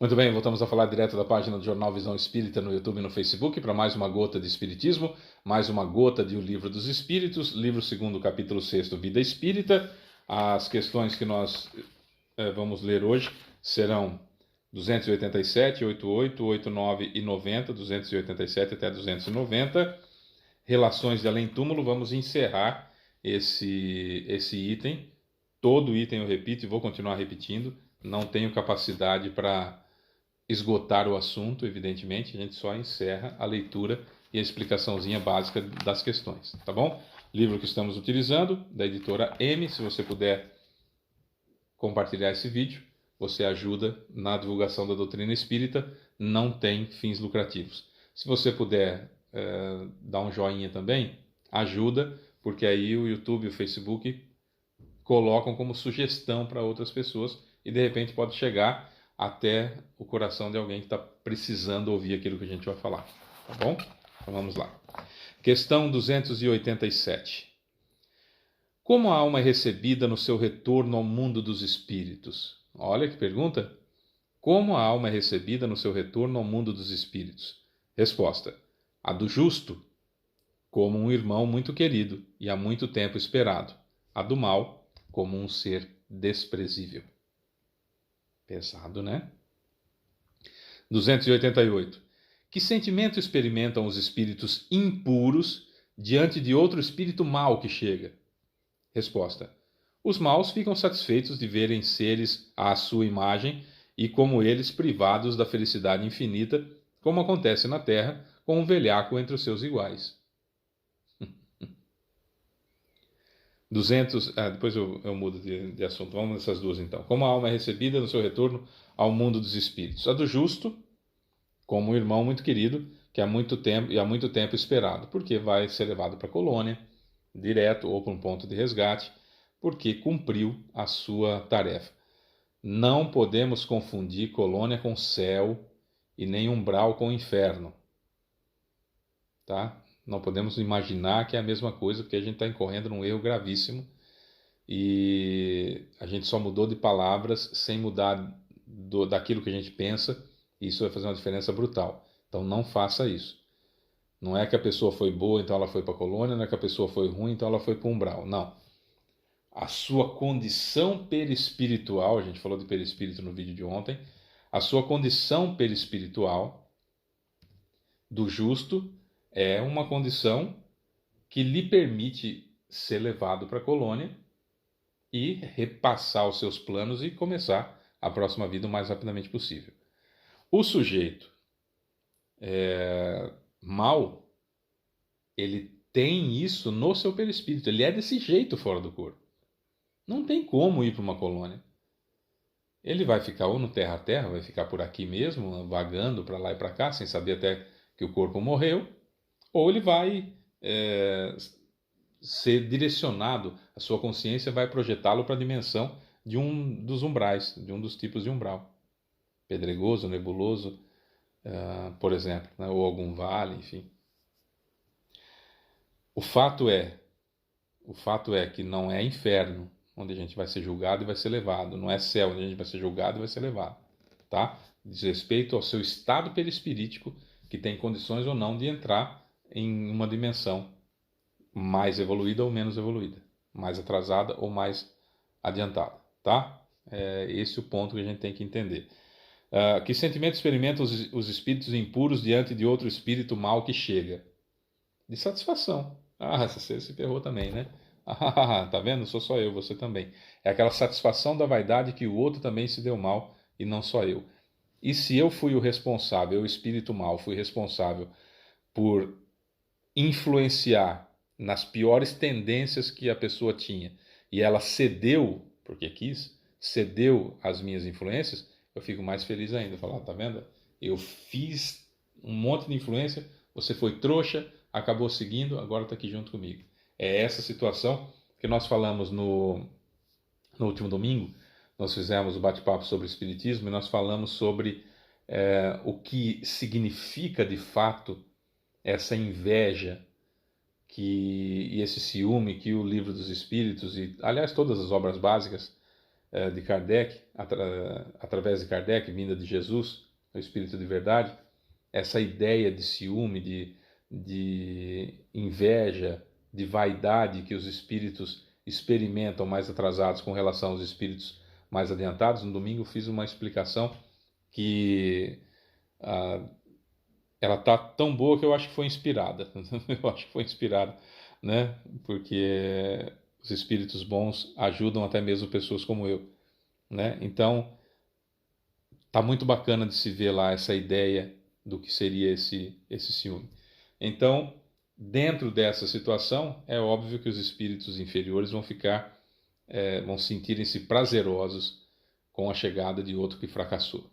Muito bem, voltamos a falar direto da página do Jornal Visão Espírita no YouTube e no Facebook para mais uma gota de Espiritismo, mais uma gota de O Livro dos Espíritos, livro 2º, capítulo 6º, Vida Espírita. As questões que nós vamos ler hoje serão 287, 88, 89 e 90, 287 até 290. Relações de além-túmulo, vamos encerrar esse item. Todo item eu repito e vou continuar repetindo. Não tenho capacidade para esgotar o assunto, evidentemente, a gente só encerra a leitura e a explicaçãozinha básica das questões, tá bom? Livro que estamos utilizando, da editora M. Se você puder compartilhar esse vídeo, você ajuda na divulgação da doutrina espírita, não tem fins lucrativos. Se você puder dar um joinha também, ajuda, porque aí o YouTube e o Facebook colocam como sugestão para outras pessoas e de repente pode chegar até o coração de alguém que está precisando ouvir aquilo que a gente vai falar, tá bom? Então vamos lá. Questão 287. Como a alma é recebida no seu retorno ao mundo dos espíritos? Olha que pergunta. Como a alma é recebida no seu retorno ao mundo dos espíritos? Resposta. A do justo, como um irmão muito querido e há muito tempo esperado. A do mal, como um ser desprezível. Pesado, né? 288. Que sentimento experimentam os espíritos impuros diante de outro espírito mau que chega? Resposta. Os maus ficam satisfeitos de verem seres à sua imagem e, como eles, privados da felicidade infinita, como acontece na Terra com um velhaco entre os seus iguais. 200. Depois eu mudo de assunto. Vamos nessas duas então. Como a alma é recebida no seu retorno ao mundo dos espíritos? A do justo, como um irmão muito querido, que há muito tempo esperado, porque vai ser levado para a colônia, direto ou para um ponto de resgate, porque cumpriu a sua tarefa. Não podemos confundir colônia com céu e nem umbral com inferno. Tá? Não podemos imaginar que é a mesma coisa, porque a gente está incorrendo num erro gravíssimo e a gente só mudou de palavras sem mudar daquilo que a gente pensa, e isso vai fazer uma diferença brutal. Então não faça isso. Não é que a pessoa foi boa, então ela foi para a colônia, não é que a pessoa foi ruim, então ela foi para o umbral. Não. A sua condição perispiritual, a gente falou de perispírito no vídeo de ontem, a sua condição perispiritual do justo é uma condição que lhe permite ser levado para a colônia e repassar os seus planos e começar a próxima vida o mais rapidamente possível. O sujeito mau, ele tem isso no seu perispírito, ele é desse jeito fora do corpo. Não tem como ir para uma colônia. Ele vai ficar ou no terra a terra, vai ficar por aqui mesmo, vagando para lá e para cá, sem saber até que o corpo morreu, ou ele vai ser direcionado, a sua consciência vai projetá-lo para a dimensão de um dos umbrais, de um dos tipos de umbral. Pedregoso, nebuloso, por exemplo, né? Ou algum vale, enfim. O fato é que não é inferno onde a gente vai ser julgado e vai ser levado, não é céu onde a gente vai ser julgado e vai ser levado, tá? Diz respeito ao seu estado perispirítico, que tem condições ou não de entrar em uma dimensão mais evoluída ou menos evoluída, mais atrasada ou mais adiantada, tá? É esse o ponto que a gente tem que entender. Que sentimento experimentam os espíritos impuros diante de outro espírito mau que chega? De satisfação. Você se ferrou também, né? Tá vendo? Não sou só eu, você também. É aquela satisfação da vaidade que o outro também se deu mal e não só eu. E se eu fui o responsável, o espírito mau, fui responsável por influenciar nas piores tendências que a pessoa tinha e ela cedeu, porque quis, cedeu às minhas influências, eu fico mais feliz ainda. Falar, tá vendo? Eu fiz um monte de influência, você foi trouxa, acabou seguindo, agora está aqui junto comigo. É essa situação que nós falamos no último domingo. Nós fizemos o bate-papo sobre o Espiritismo e nós falamos sobre o que significa de fato essa inveja e esse ciúme que o Livro dos Espíritos, e aliás todas as obras básicas, de Kardec, através de Kardec, vinda de Jesus, o Espírito de verdade, essa ideia de ciúme, de inveja, de vaidade que os espíritos experimentam mais atrasados com relação aos espíritos mais adiantados. No domingo eu fiz uma explicação que ela tá tão boa que eu acho que foi inspirada. Eu acho que foi inspirada, né? Porque os espíritos bons ajudam até mesmo pessoas como eu, né? Então, tá muito bacana de se ver lá essa ideia do que seria esse ciúme. Então, dentro dessa situação, é óbvio que os espíritos inferiores vão sentirem-se prazerosos com a chegada de outro que fracassou,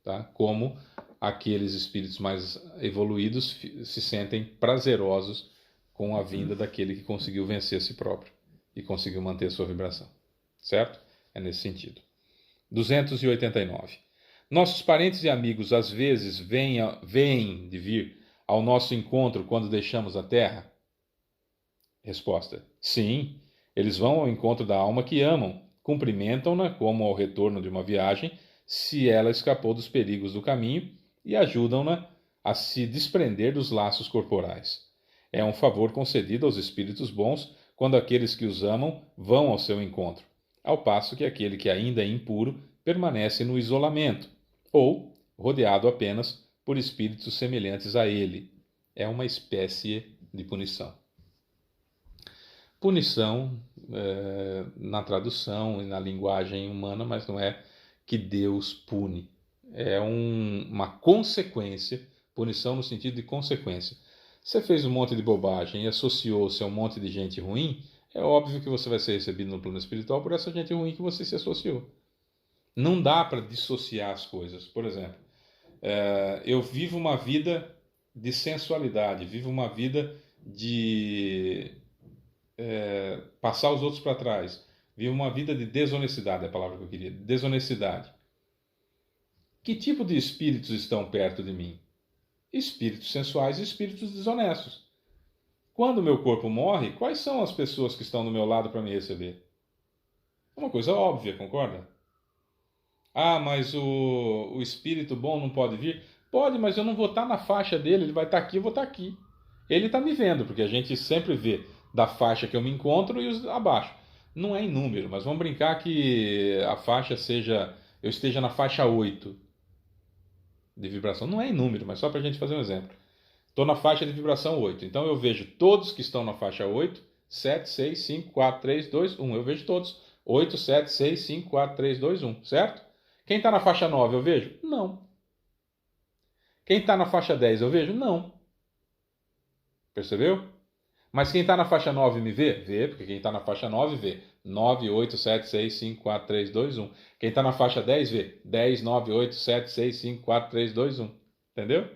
tá? Como aqueles espíritos mais evoluídos se sentem prazerosos com a vinda daquele que conseguiu vencer a si próprio e conseguiu manter a sua vibração, certo? É nesse sentido. 289. Nossos parentes e amigos às vezes vêm de vir ao nosso encontro quando deixamos a Terra? Resposta: sim, eles vão ao encontro da alma que amam, cumprimentam-na como ao retorno de uma viagem, se ela escapou dos perigos do caminho, e ajudam-na a se desprender dos laços corporais. É um favor concedido aos espíritos bons quando aqueles que os amam vão ao seu encontro, ao passo que aquele que ainda é impuro permanece no isolamento, ou rodeado apenas por espíritos semelhantes a ele. É uma espécie de punição. Punição na tradução e na linguagem humana, mas não é que Deus pune. É uma consequência, punição no sentido de consequência. Você fez um monte de bobagem e associou-se a um monte de gente ruim, é óbvio que você vai ser recebido no plano espiritual por essa gente ruim que você se associou. Não dá para dissociar as coisas. Por exemplo, eu vivo uma vida de sensualidade, vivo uma vida de passar os outros para trás, vivo uma vida de desonestidade, é a palavra que eu queria, desonestidade. Que tipo de espíritos estão perto de mim? Espíritos sensuais e espíritos desonestos. Quando o meu corpo morre, quais são as pessoas que estão do meu lado para me receber? É uma coisa óbvia, concorda? Ah, mas o espírito bom não pode vir? Pode, mas eu não vou estar na faixa dele, ele vai estar aqui, eu vou estar aqui. Ele está me vendo, porque a gente sempre vê da faixa que eu me encontro e os abaixo. Não é em número, mas vamos brincar que a faixa seja, eu esteja na faixa 8 de vibração. Não é em número, mas só para a gente fazer um exemplo. Estou na faixa de vibração 8. Então eu vejo todos que estão na faixa 8, 7, 6, 5, 4, 3, 2, 1. Eu vejo todos. 8, 7, 6, 5, 4, 3, 2, 1. Certo? Quem está na faixa 9 eu vejo? Não. Quem está na faixa 10 eu vejo? Não. Percebeu? Mas quem está na faixa 9 me vê? Vê, porque quem está na faixa 9 vê. 9, 8, 7, 6, 5, 4, 3, 2, 1. Quem está na faixa 10 vê. 10, 9, 8, 7, 6, 5, 4, 3, 2, 1. Entendeu?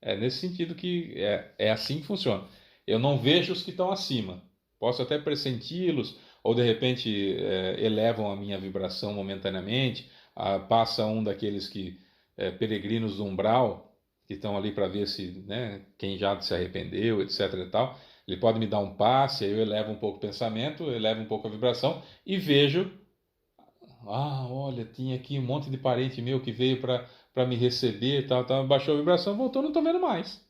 É nesse sentido que é assim que funciona. Eu não vejo os que estão acima. Posso até pressenti-los, ou de repente elevam a minha vibração momentaneamente. Passa um daqueles peregrinos do umbral, que estão ali para ver se, né, quem já se arrependeu, etc. e tal. Ele pode me dar um passe, aí eu elevo um pouco o pensamento, elevo um pouco a vibração e vejo. Ah, olha, tinha aqui um monte de parente meu que veio para me receber, tal, tal, baixou a vibração, voltou, não estou vendo mais.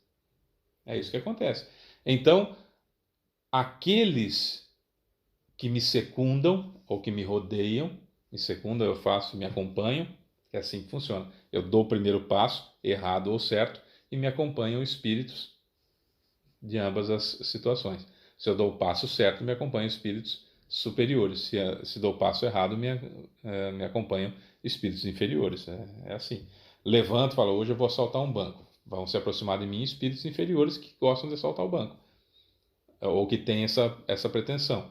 É isso que acontece. Então, aqueles que me secundam ou que me rodeiam, me secundam, eu faço, me acompanham, é assim que funciona. Eu dou o primeiro passo, errado ou certo, e me acompanham espíritos de ambas as situações. Se eu dou o passo certo, me acompanham espíritos superiores. Se dou o passo errado, me acompanham espíritos inferiores. É assim. Levanto e falo, hoje eu vou assaltar um banco. Vão se aproximar de mim espíritos inferiores que gostam de assaltar o banco. Ou que têm essa pretensão.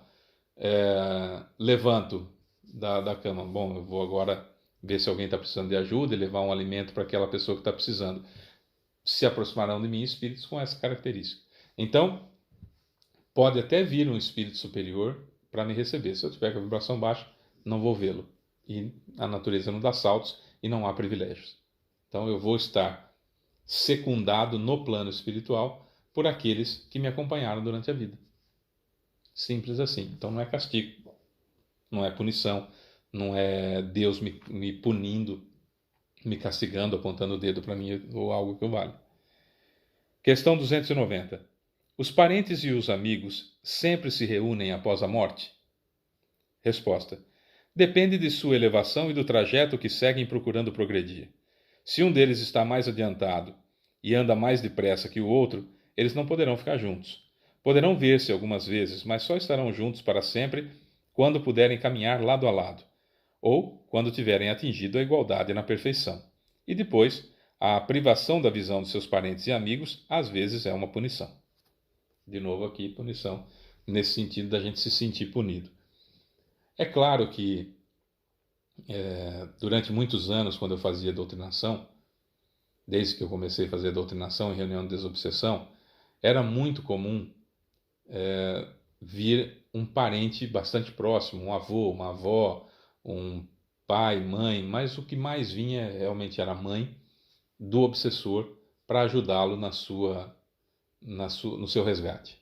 Levanto da cama. Bom, eu vou agora ver se alguém está precisando de ajuda e levar um alimento para aquela pessoa que está precisando. Se aproximarão de mim espíritos com essa característica. Então, pode até vir um espírito superior para me receber. Se eu tiver com a vibração baixa, não vou vê-lo. E a natureza não dá saltos e não há privilégios. Então eu vou estar secundado no plano espiritual por aqueles que me acompanharam durante a vida. Simples assim. Então não é castigo, não é punição, não é Deus me punindo, me castigando, apontando o dedo para mim ou algo que eu valha. Questão 290. Os parentes e os amigos sempre se reúnem após a morte? Resposta. Depende de sua elevação e do trajeto que seguem procurando progredir. Se um deles está mais adiantado e anda mais depressa que o outro, eles não poderão ficar juntos. Poderão ver-se algumas vezes, mas só estarão juntos para sempre quando puderem caminhar lado a lado, ou quando tiverem atingido a igualdade na perfeição. E depois, a privação da visão de seus parentes e amigos às vezes é uma punição. De novo aqui, punição, nesse sentido da gente se sentir punido. É claro que durante muitos anos, quando eu fazia doutrinação, desde que eu comecei a fazer doutrinação em reunião de desobsessão, era muito comum vir um parente bastante próximo, um avô, uma avó, um pai, mãe, mas o que mais vinha realmente era a mãe do obsessor para ajudá-lo no seu resgate.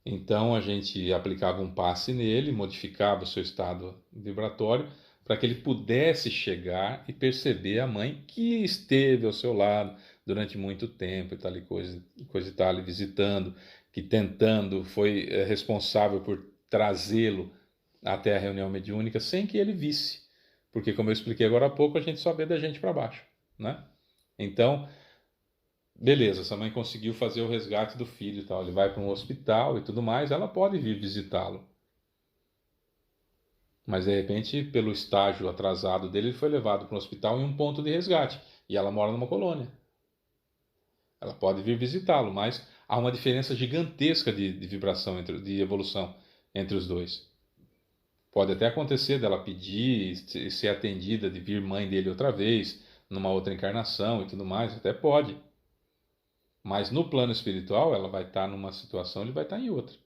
Então a gente aplicava um passe nele, modificava o seu estado vibratório para que ele pudesse chegar e perceber a mãe que esteve ao seu lado durante muito tempo e tal e coisa e tal, visitando, que tentando, foi responsável por trazê-lo até a reunião mediúnica sem que ele visse. Porque, como eu expliquei agora há pouco, a gente só vê da gente para baixo, né? Então, beleza, essa mãe conseguiu fazer o resgate do filho e tal, ele vai para um hospital e tudo mais, ela pode vir visitá-lo. Mas, de repente, pelo estágio atrasado dele, ele foi levado para um hospital em um ponto de resgate. E ela mora numa colônia. Ela pode vir visitá-lo, mas há uma diferença gigantesca de vibração, de evolução entre os dois. Pode até acontecer dela pedir e ser atendida, de vir mãe dele outra vez, numa outra encarnação e tudo mais, até pode. Mas no plano espiritual, ela vai estar numa situação, ele vai estar em outra.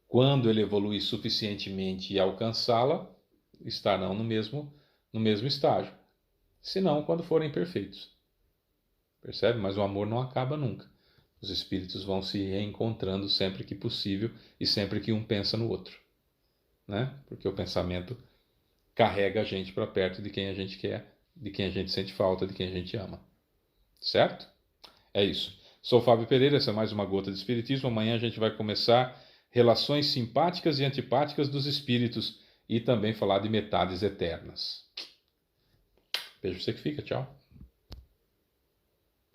Quando ele evoluir suficientemente e alcançá-la, estarão no mesmo estágio. Se não, quando forem perfeitos. Percebe? Mas o amor não acaba nunca. Os espíritos vão se reencontrando sempre que possível e sempre que um pensa no outro. Né? Porque o pensamento carrega a gente para perto de quem a gente quer, de quem a gente sente falta, de quem a gente ama. Certo? É isso. Sou Fábio Pereira, essa é mais uma Gota de Espiritismo. Amanhã a gente vai começar relações simpáticas e antipáticas dos espíritos e também falar de metades eternas. Beijo pra você que fica, tchau.